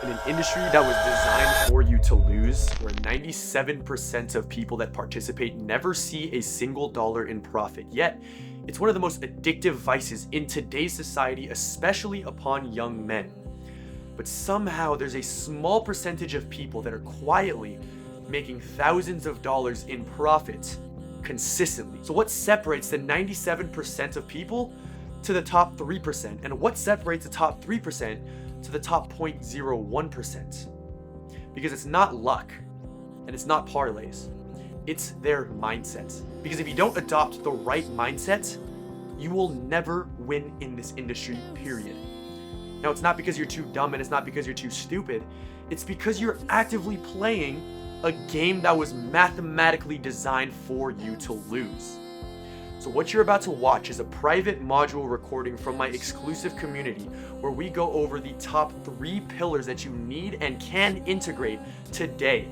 In an industry that was designed for you to lose, where 97% of people that participate never see a single dollar in profit, yet it's one of the most addictive vices in today's society, especially upon young men. But somehow there's a small percentage of people that are quietly making thousands of dollars in profit consistently. So what separates the 97% of people to the top 3%? And what separates the top 3% to the top 0.01%? Because it's not luck and it's not parlays. It's their mindset. Because if you don't adopt the right mindset, you will never win in this industry, period. Now, it's not because you're too dumb and it's not because you're too stupid. It's because you're actively playing a game that was mathematically designed for you to lose. So what you're about to watch is a private module recording from my exclusive community where we go over the top 3 pillars that you need and can integrate today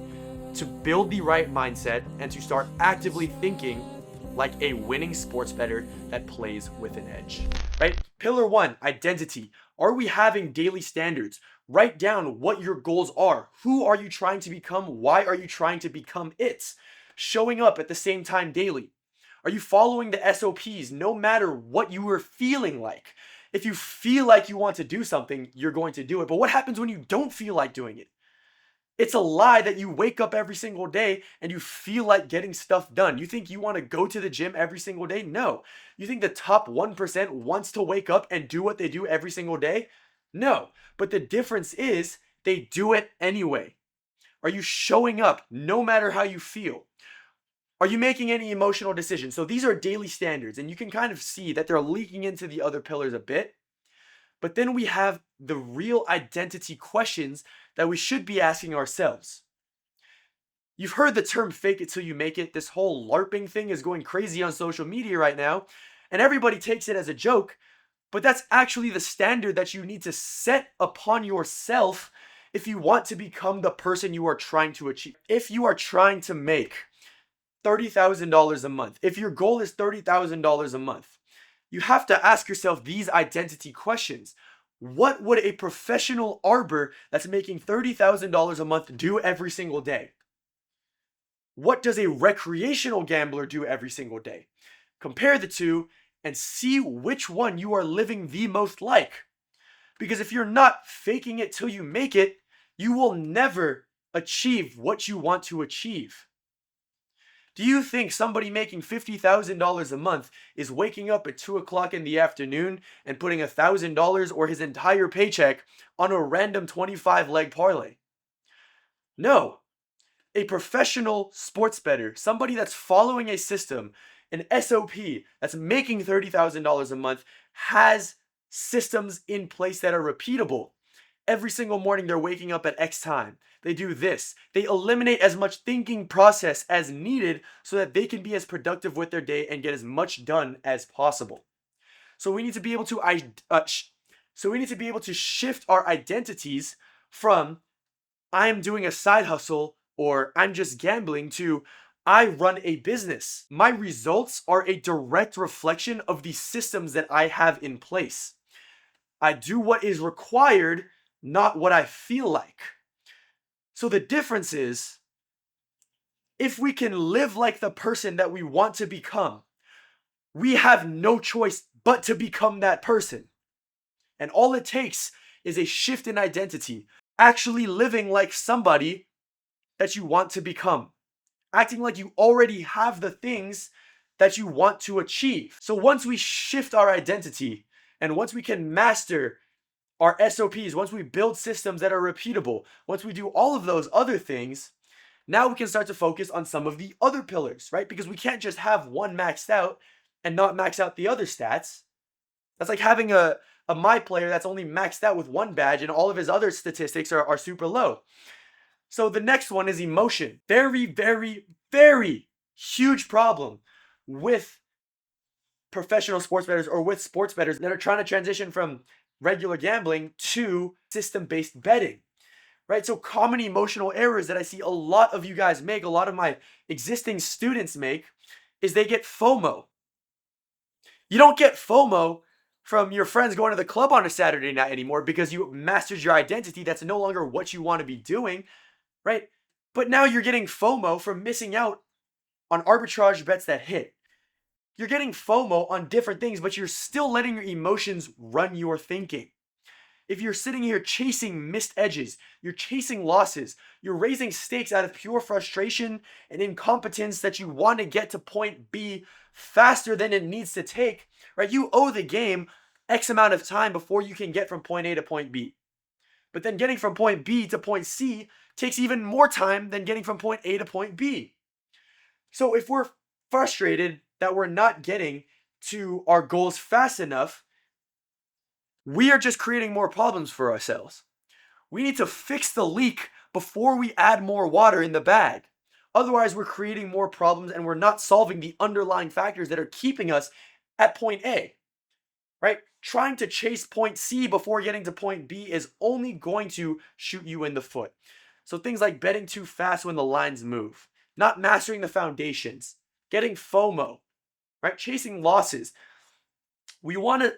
to build the right mindset and to start actively thinking like a winning sports bettor that plays with an edge, right? Pillar 1, identity. Are we having daily standards? Write down what your goals are. Who are you trying to become? Why are you trying to become it? Showing up at the same time daily. Are you following the SOPs no matter what you are feeling like? If you feel like you want to do something, you're going to do it. But what happens when you don't feel like doing it? It's a lie that you wake up every single day and you feel like getting stuff done. You think you want to go to the gym every single day? No. You think the top 1% wants to wake up and do what they do every single day? No. But the difference is they do it anyway. Are you showing up no matter how you feel? Are you making any emotional decisions? So these are daily standards, and you can kind of see that they're leaking into the other pillars a bit. But then we have the real identity questions that we should be asking ourselves. You've heard the term fake it till you make it. This whole LARPing thing is going crazy on social media right now, and everybody takes it as a joke, but that's actually the standard that you need to set upon yourself if you want to become the person you are trying to achieve. If you are trying to make $30,000 a month, if your goal is $30,000 a month, you have to ask yourself these identity questions. What would a professional arbor that's making $30,000 a month do every single day? What does a recreational gambler do every single day? Compare the two and see which one you are living the most like. Because if you're not faking it till you make it, you will never achieve what you want to achieve. Do you think somebody making $50,000 a month is waking up at 2 o'clock in the afternoon and putting $1,000 or his entire paycheck on a random 25-leg parlay? No. A professional sports bettor, somebody that's following a system, an SOP that's making $30,000 a month, has systems in place that are repeatable. Every single morning they're waking up at X time. They do this. They eliminate as much thinking process as needed so that they can be as productive with their day and get as much done as possible. So we need to be able to shift our identities from I'm doing a side hustle or I'm just gambling to I run a business. My results are a direct reflection of the systems that I have in place. I do what is required, not what I feel like. So the difference is, if we can live like the person that we want to become, we have no choice but to become that person. And all it takes is a shift in identity, actually living like somebody that you want to become, acting like you already have the things that you want to achieve. So once we shift our identity and once we can master our SOPs, once we build systems that are repeatable, once we do all of those other things, now we can start to focus on some of the other pillars, right? Because we can't just have one maxed out and not max out the other stats. That's like having a my player that's only maxed out with one badge and all of his other statistics are super low. So the next one is emotion. Very, very, very huge problem with professional sports bettors or with sports bettors that are trying to transition from regular gambling to system-based betting, right? So common emotional errors that I see a lot of you guys make, a lot of my existing students make, is they get FOMO. You don't get FOMO from your friends going to the club on a Saturday night anymore because you mastered your identity. That's no longer what you want to be doing, right? But now you're getting FOMO from missing out on arbitrage bets that hit. You're getting FOMO on different things, but you're still letting your emotions run your thinking. If you're sitting here chasing missed edges, you're chasing losses, you're raising stakes out of pure frustration and incompetence that you want to get to point B faster than it needs to take, right? You owe the game X amount of time before you can get from point A to point B. But then getting from point B to point C takes even more time than getting from point A to point B. So if we're frustrated that we're not getting to our goals fast enough, we are just creating more problems for ourselves. We need to fix the leak before we add more water in the bag. Otherwise, we're creating more problems and we're not solving the underlying factors that are keeping us at point A, right? Trying to chase point C before getting to point B is only going to shoot you in the foot. So things like betting too fast when the lines move, not mastering the foundations, getting FOMO, right? Chasing losses. We want to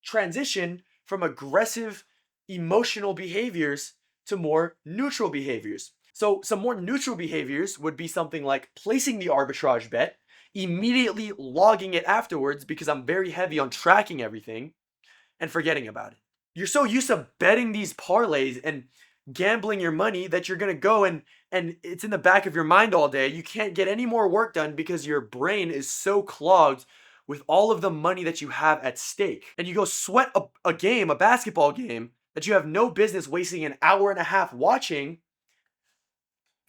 transition from aggressive emotional behaviors to more neutral behaviors. So some more neutral behaviors would be something like placing the arbitrage bet, immediately logging it afterwards because I'm very heavy on tracking everything, and forgetting about it. You're so used to betting these parlays and gambling your money that you're going to go and it's in the back of your mind all day. You can't get any more work done because your brain is so clogged with all of the money that you have at stake. And you go sweat a game, a basketball game, that you have no business wasting an hour and a half watching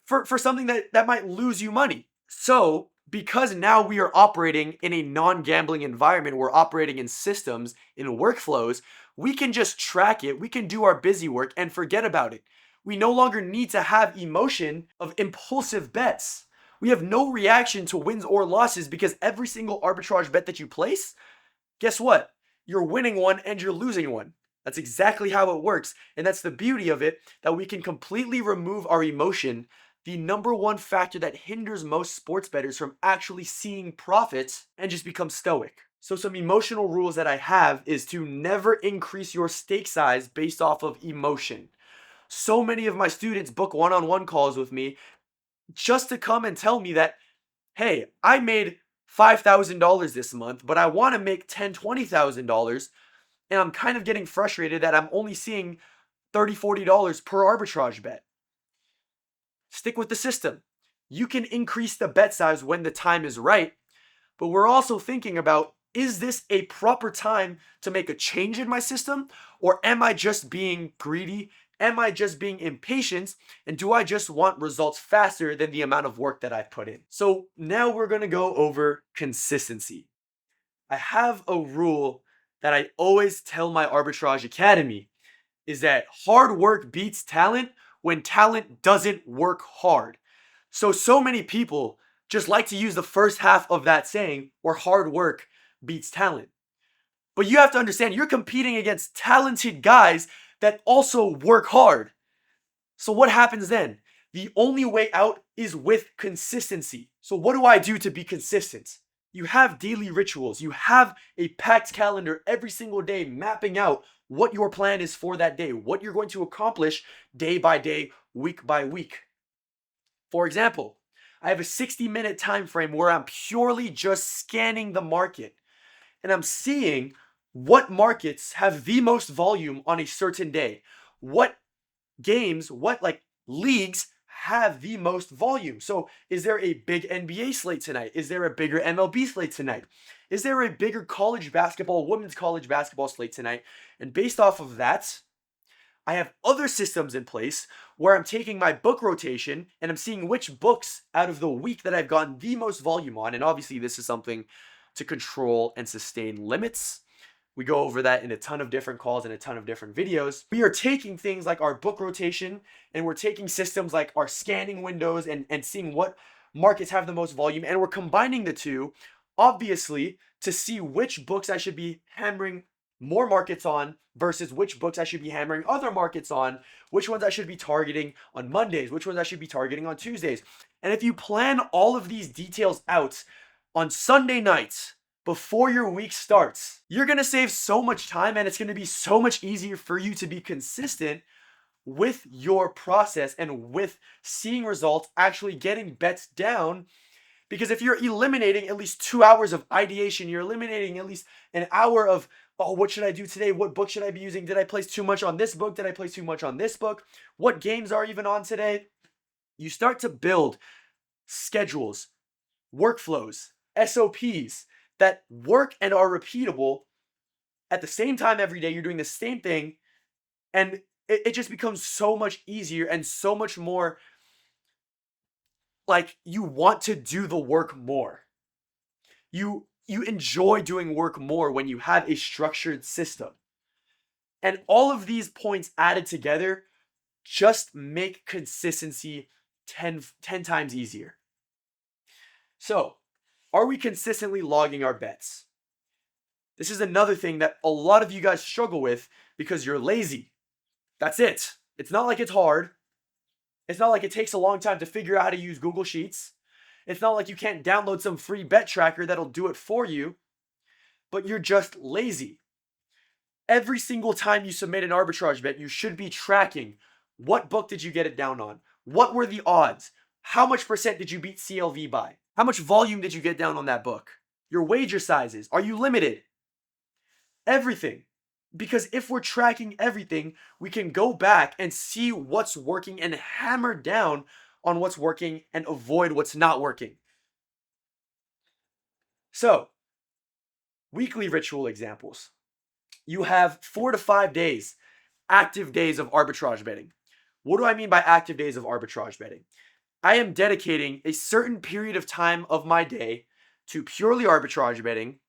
for something that might lose you money. So, because now we are operating in a non-gambling environment, we're operating in systems, in workflows, we can just track it, we can do our busy work and forget about it. We no longer need to have emotion of impulsive bets. We have no reaction to wins or losses because every single arbitrage bet that you place, guess what? You're winning one and you're losing one. That's exactly how it works. And that's the beauty of it, that we can completely remove our emotion, the number one factor that hinders most sports bettors from actually seeing profits, and just become stoic. So some emotional rules that I have is to never increase your stake size based off of emotion. So many of my students book one-on-one calls with me just to come and tell me that, hey, I made $5,000 this month, but I want to make $10,000, $20,000, and I'm kind of getting frustrated that I'm only seeing $30, $40 per arbitrage bet. Stick with the system. You can increase the bet size when the time is right, but we're also thinking about, is this a proper time to make a change in my system, or am I just being greedy? Am I just being impatient? And do I just want results faster than the amount of work that I've put in? So now we're going to go over consistency. I have a rule that I always tell my Arbitrage Academy, is that hard work beats talent when talent doesn't work hard. So many people just like to use the first half of that saying, where hard work beats talent. But you have to understand, you're competing against talented guys that also work hard. So what happens then? The only way out is with consistency. So what do I do to be consistent? You have daily rituals. You have a packed calendar every single day mapping out what your plan is for that day, what you're going to accomplish day by day, week by week. For example, I have a 60-minute time frame where I'm purely just scanning the market and I'm seeing what markets have the most volume on a certain day. What games, what leagues have the most volume. So is there a big NBA slate tonight? Is there a bigger MLB slate tonight? Is there a bigger college basketball, women's college basketball slate tonight? And based off of that, I have other systems in place where I'm taking my book rotation and I'm seeing which books out of the week that I've gotten the most volume on. And obviously this is something to control and sustain limits. We go over that in a ton of different calls and a ton of different videos. We are taking things like our book rotation and we're taking systems like our scanning windows and seeing what markets have the most volume, and we're combining the two, obviously, to see which books I should be hammering more markets on versus which books I should be hammering other markets on, which ones I should be targeting on Mondays, which ones I should be targeting on Tuesdays. And if you plan all of these details out on Sunday nights, before your week starts. You're gonna save so much time and it's gonna be so much easier for you to be consistent with your process and with seeing results, actually getting bets down. Because if you're eliminating at least 2 hours of ideation, you're eliminating at least an hour of, oh, what should I do today? What book should I be using? Did I place too much on this book? Did I place too much on this book? What games are even on today? You start to build schedules, workflows, SOPs that work and are repeatable at the same time every day. You're doing the same thing, and it just becomes so much easier and so much more like you want to do the work more. You enjoy doing work more when you have a structured system. And all of these points added together just make consistency 10 times easier. So, are we consistently logging our bets? This is another thing that a lot of you guys struggle with because you're lazy. That's it. It's not like it's hard. It's not like it takes a long time to figure out how to use Google Sheets. It's not like you can't download some free bet tracker that'll do it for you, but you're just lazy. Every single time you submit an arbitrage bet, you should be tracking what book did you get it down on? What were the odds? How much percent did you beat CLV by? How much volume did you get down on that book? Your wager sizes. Are you limited? Everything. Because if we're tracking everything, we can go back and see what's working and hammer down on what's working and avoid what's not working. So, weekly ritual examples. You have 4 to 5 days, active days of arbitrage betting. What do I mean by active days of arbitrage betting? I am dedicating a certain period of time of my day to purely arbitrage betting,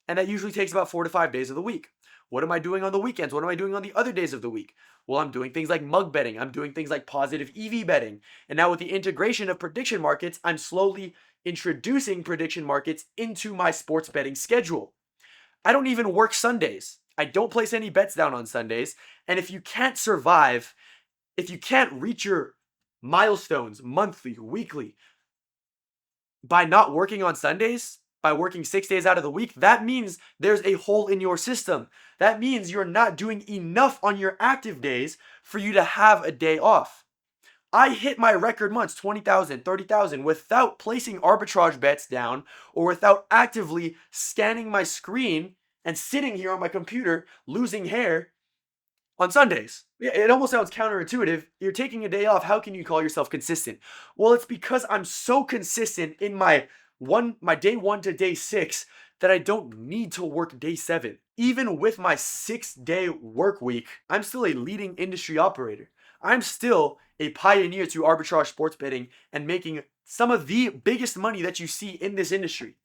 and that usually takes about 4 to 5 days of the week. What am I doing on the weekends? What am I doing on the other days of the week? Well, I'm doing things like mug betting. I'm doing things like positive EV betting. And now with the integration of prediction markets, I'm slowly introducing prediction markets into my sports betting schedule. I don't even work Sundays. I don't place any bets down on Sundays. And if you can't survive, if you can't reach your milestones monthly, weekly, by not working on Sundays, by working 6 days out of the week, that means there's a hole in your system. That means you're not doing enough on your active days for you to have a day off. I hit my record months, 20,000, 30,000, without placing arbitrage bets down or without actively scanning my screen and sitting here on my computer losing hair on Sundays. It almost sounds counterintuitive. You're taking a day off. How can you call yourself consistent? Well, it's because I'm so consistent in my day 1 to day 6 that I don't need to work day 7. Even with my 6-day work week, I'm still a leading industry operator. I'm still a pioneer to arbitrage sports betting and making some of the biggest money that you see in this industry.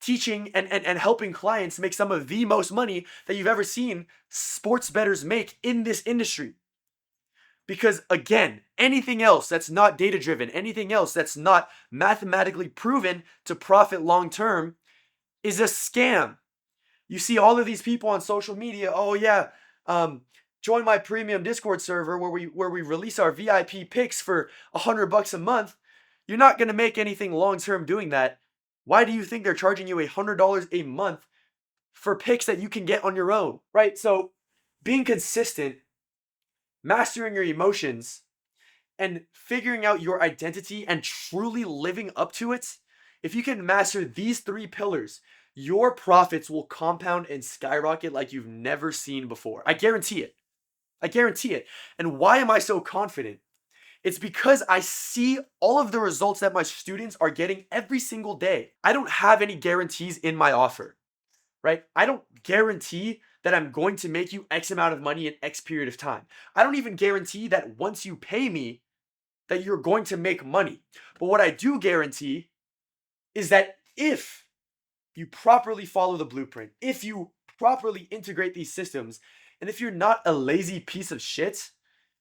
Teaching and helping clients make some of the most money that you've ever seen sports bettors make in this industry. Because again, anything else that's not data driven, anything else that's not mathematically proven to profit long term is a scam. You see all of these people on social media, oh yeah, join my premium Discord server where we release our VIP picks for $100 a month. You're not gonna make anything long term doing that. Why do you think they're charging you $100 a month for picks that you can get on your own, right? So being consistent, mastering your emotions, and figuring out your identity and truly living up to it, if you can master these 3 pillars, your profits will compound and skyrocket like you've never seen before. I guarantee it. I guarantee it. And why am I so confident? It's because I see all of the results that my students are getting every single day. I don't have any guarantees in my offer, right? I don't guarantee that I'm going to make you X amount of money in X period of time. I don't even guarantee that once you pay me, that you're going to make money. But what I do guarantee is that if you properly follow the blueprint, if you properly integrate these systems, and if you're not a lazy piece of shit,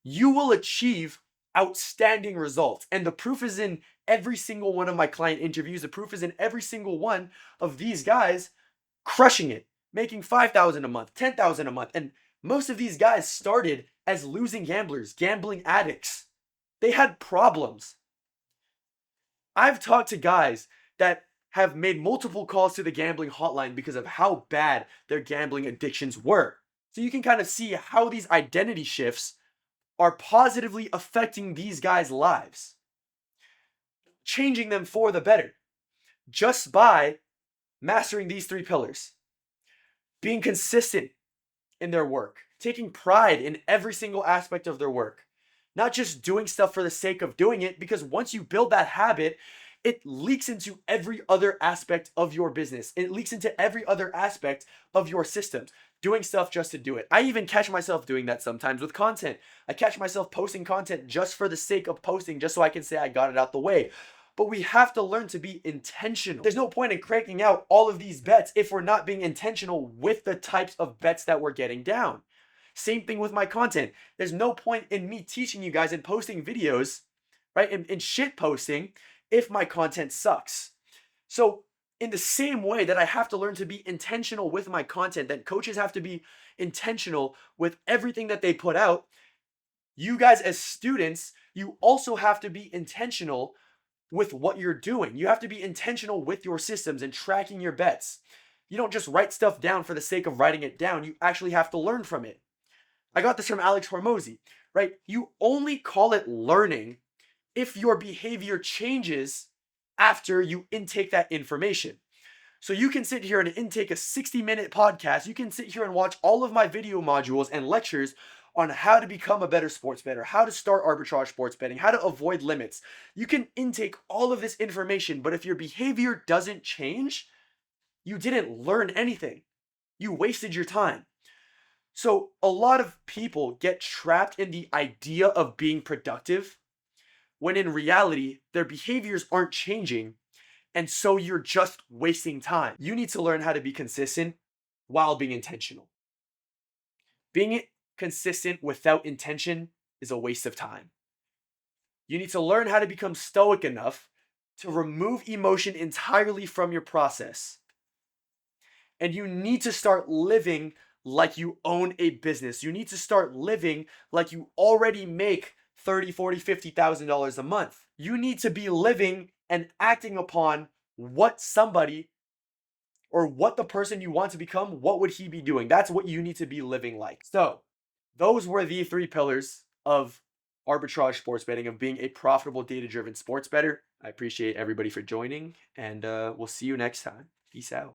you will achieve outstanding results. And the proof is in every single one of my client interviews. The proof is in every single one of these guys crushing it, making 5,000 a month, 10,000 a month. And most of these guys started as losing gamblers, gambling addicts. They had problems. I've talked to guys that have made multiple calls to the gambling hotline because of how bad their gambling addictions were. So you can kind of see how these identity shifts are positively affecting these guys' lives, changing them for the better just by mastering these three pillars: being consistent in their work, taking pride in every single aspect of their work, not just doing stuff for the sake of doing it, because once you build that habit, it leaks into every other aspect of your business. It leaks into every other aspect of your systems. Doing stuff just to do it. I even catch myself doing that sometimes with content. I catch myself posting content just for the sake of posting, just so I can say I got it out the way. But we have to learn to be intentional. There's no point in cranking out all of these bets if we're not being intentional with the types of bets that we're getting down. Same thing with my content. There's no point in me teaching you guys and posting videos, right, and shit posting if my content sucks. So in the same way that I have to learn to be intentional with my content, that coaches have to be intentional with everything that they put out, you guys as students, you also have to be intentional with what you're doing. You have to be intentional with your systems and tracking your bets. You don't just write stuff down for the sake of writing it down. You actually have to learn from it. I got this from Alex Hormozy, right? You only call it learning if your behavior changes after you intake that information. So you can sit here and intake a 60-minute podcast. You can sit here and watch all of my video modules and lectures on how to become a better sports bettor, how to start arbitrage sports betting, how to avoid limits. You can intake all of this information, but if your behavior doesn't change, you didn't learn anything. You wasted your time. So a lot of people get trapped in the idea of being productive when in reality, their behaviors aren't changing, and so you're just wasting time. You need to learn how to be consistent while being intentional. Being consistent without intention is a waste of time. You need to learn how to become stoic enough to remove emotion entirely from your process. And you need to start living like you own a business. You need to start living like you already make $30,000, $40,000, $50,000 a month. You need to be living and acting upon what somebody or what the person you want to become, what would he be doing? That's what you need to be living like. So those were the three pillars of arbitrage sports betting, of being a profitable data-driven sports bettor. I appreciate everybody for joining, and we'll see you next time. Peace out.